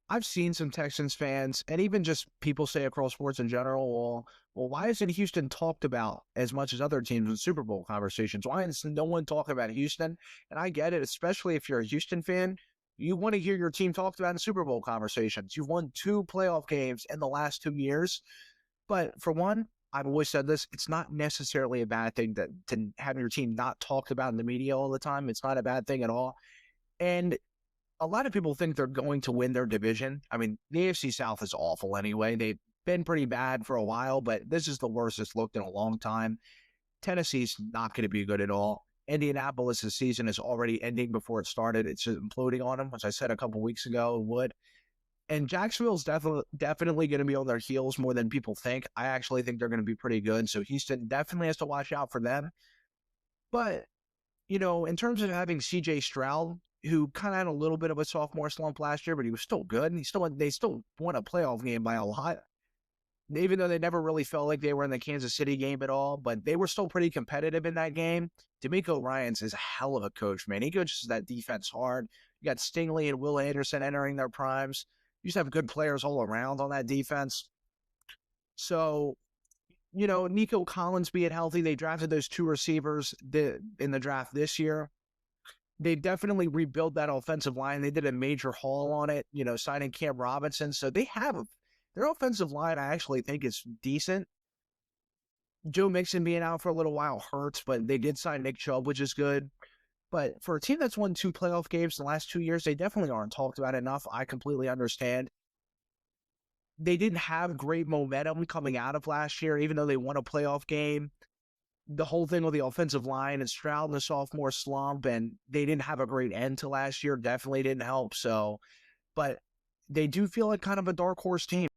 I've seen some Texans fans and even just people say across sports in general, well, why isn't Houston talked about as much as other teams in Super Bowl conversations? Why is no one talking about Houston? And I get it, especially if you're a Houston fan. You want to hear your team talked about in Super Bowl conversations. You've won 2 playoff games in the last 2 years. But for one, I've always said this, it's not necessarily a bad thing to have your team not talked about in the media all the time. It's not a bad thing at all. And a lot of people think they're going to win their division. I mean, the AFC South is awful anyway. They've been pretty bad for a while, but this is the worst it's looked in a long time. Tennessee's not going to be good at all. Indianapolis' season is already ending before it started. It's imploding on them, as I said a couple weeks ago it would. And Jacksonville's definitely going to be on their heels more than people think. I actually think they're going to be pretty good. So Houston definitely has to watch out for them. But, in terms of having CJ Stroud, who kind of had a little bit of a sophomore slump last year, but he was still good. And they still won a playoff game by a lot, even though they never really felt like they were in the Kansas City game at all. But they were still pretty competitive in that game. D'Amico Ryans is a hell of a coach, man. He coaches that defense hard. You got Stingley and Will Anderson entering their primes. You just have good players all around on that defense. So, Nico Collins being healthy, they drafted those 2 receivers in the draft this year. They definitely rebuilt that offensive line. They did a major haul on it, signing Cam Robinson. So they have their offensive line, I actually think, is decent. Joe Mixon being out for a little while hurts, but they did sign Nick Chubb, which is good. But for a team that's won 2 playoff games in the last 2 years, they definitely aren't talked about enough. I completely understand. They didn't have great momentum coming out of last year, even though they won a playoff game. The whole thing with the offensive line and Stroud in the sophomore slump, and they didn't have a great end to last year. Definitely didn't help. So, but they do feel like kind of a dark horse team.